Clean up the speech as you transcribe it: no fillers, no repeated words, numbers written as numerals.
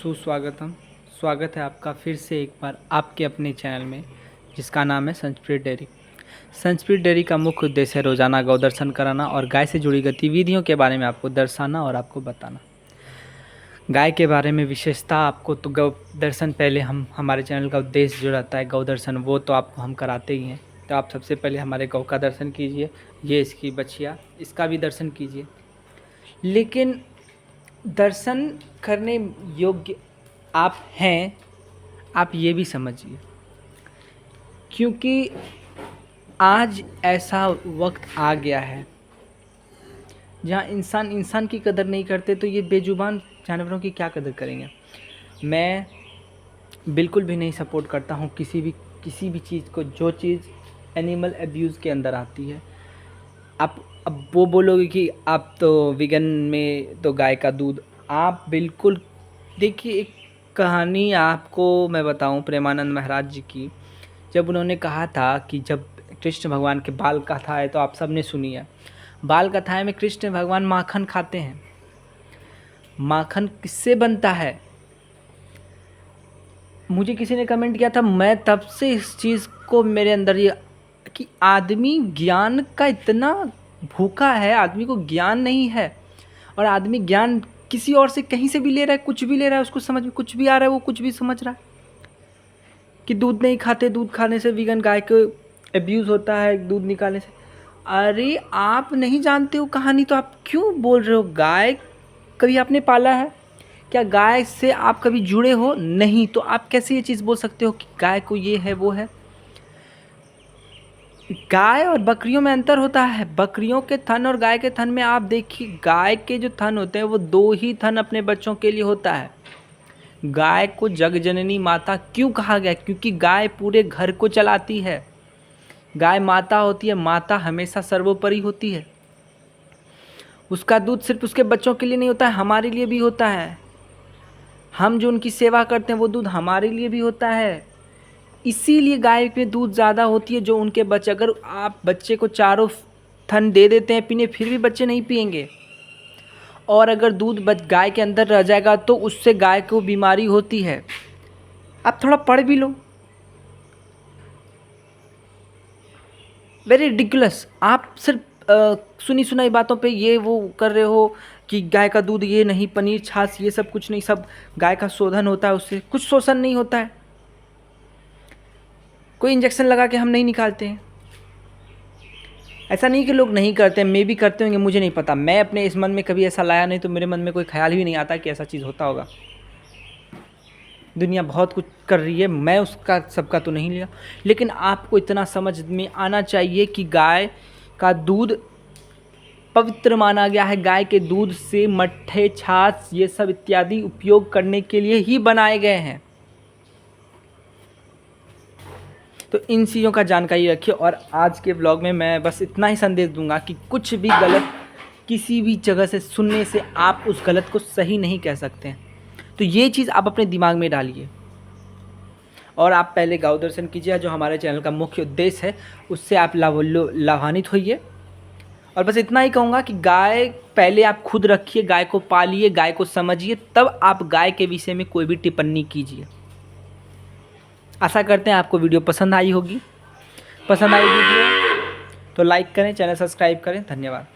सुस्वागतम। स्वागत है आपका फिर से एक बार आपके अपने चैनल में, जिसका नाम है संस्प्रीत डेयरी। संस्प्रीत डेयरी का मुख्य उद्देश्य है रोज़ाना गौ दर्शन कराना और गाय से जुड़ी गतिविधियों के बारे में आपको दर्शाना और आपको बताना। गाय के बारे में विशेषता आपको तो गौ दर्शन पहले हम हमारे चैनल का उद्देश्य जो रहता है गौ दर्शन, वो तो आपको हम कराते ही हैं। तो आप सबसे पहले हमारे गौ का दर्शन कीजिए। ये इसकी बछिया, इसका भी दर्शन कीजिए। लेकिन दर्शन करने योग्य आप हैं, आप ये भी समझिए, क्योंकि आज ऐसा वक्त आ गया है जहाँ इंसान इंसान की कदर नहीं करते, तो ये बेजुबान जानवरों की क्या कदर करेंगे। मैं बिल्कुल भी नहीं सपोर्ट करता हूँ किसी भी चीज़ को, जो चीज़ एनिमल अब्यूज़ के अंदर आती है। आप अब वो बोलोगे कि आप तो विगन में तो गाय का दूध, आप बिल्कुल देखिए, एक कहानी आपको मैं बताऊं प्रेमानंद महाराज जी की। जब उन्होंने कहा था कि जब कृष्ण भगवान के बाल कथा है, तो आप सब ने सुनी है। बाल कथाएं में कृष्ण भगवान माखन खाते हैं। माखन किससे बनता है? मुझे किसी ने कमेंट किया था, मैं तब से इस चीज़ को मेरे अंदर ये कि आदमी ज्ञान का इतना भूखा है, आदमी को ज्ञान नहीं है, और आदमी ज्ञान किसी और से कहीं से भी ले रहा है, कुछ भी ले रहा है, उसको समझ में कुछ भी आ रहा है, वो कुछ भी समझ रहा है कि दूध नहीं खाते, दूध खाने से वीगन गाय को एब्यूज़ होता है, दूध निकालने से। अरे आप नहीं जानते हो कहानी, तो आप क्यों बोल रहे हो? गाय कभी आपने पाला है क्या? गाय से आप कभी जुड़े हो नहीं, तो आप कैसे ये चीज़ बोल सकते हो कि गाय को ये है वो है? गाय और बकरियों में अंतर होता है। बकरियों के थन और गाय के थन में आप देखिए, गाय के जो थन होते हैं वो 2 ही थन अपने बच्चों के लिए होता है। गाय को जगजननी माता क्यों कहा गया? क्योंकि गाय पूरे घर को चलाती है। गाय माता होती है, माता हमेशा सर्वोपरि होती है। उसका दूध सिर्फ उसके बच्चों के लिए नहीं होता है, हमारे लिए भी होता है। हम जो उनकी सेवा करते हैं वो दूध हमारे लिए भी होता है। इसीलिए गाय में दूध ज़्यादा होती है, जो उनके बच्चे, अगर आप बच्चे को चारों थन दे देते हैं पीने, फिर भी बच्चे नहीं पिएंगे। और अगर दूध गाय के अंदर रह जाएगा तो उससे गाय को बीमारी होती है। आप थोड़ा पढ़ भी लो। Very ridiculous. आप सिर्फ सुनी सुनाई बातों पे ये वो कर रहे हो कि गाय का दूध ये नहीं, पनीर छाछ ये सब कुछ नहीं, सब गाय का शोधन होता है, उससे कुछ शोषण नहीं होता है। कोई इंजेक्शन लगा के हम नहीं निकालते हैं। ऐसा नहीं कि लोग नहीं करते हैं, मे भी करते होंगे, मुझे नहीं पता। मैं अपने इस मन में कभी ऐसा लाया नहीं, तो मेरे मन में कोई ख्याल ही नहीं आता कि ऐसा चीज़ होता होगा। दुनिया बहुत कुछ कर रही है, मैं उसका सबका तो नहीं लिया, लेकिन आपको इतना समझ में आना चाहिए कि गाय का दूध पवित्र माना गया है। गाय के दूध से मट्ठे, छाछ ये सब इत्यादि उपयोग करने के लिए ही बनाए गए हैं। तो इन चीज़ों का जानकारी रखिए। और आज के व्लॉग में मैं बस इतना ही संदेश दूंगा कि कुछ भी गलत किसी भी जगह से सुनने से आप उस गलत को सही नहीं कह सकते हैं। तो ये चीज़ आप अपने दिमाग में डालिए, और आप पहले गौ दर्शन कीजिए, जो हमारे चैनल का मुख्य उद्देश्य है, उससे आप लाभान्वित होइए। और बस इतना ही कहूँगा कि गाय पहले आप खुद रखिए, गाय को पालिए, गाय को समझिए, तब आप गाय के विषय में कोई भी टिप्पणी कीजिए। आशा करते हैं आपको वीडियो पसंद आई होगी। पसंद आई वीडियो तो लाइक करें, चैनल सब्सक्राइब करें। धन्यवाद।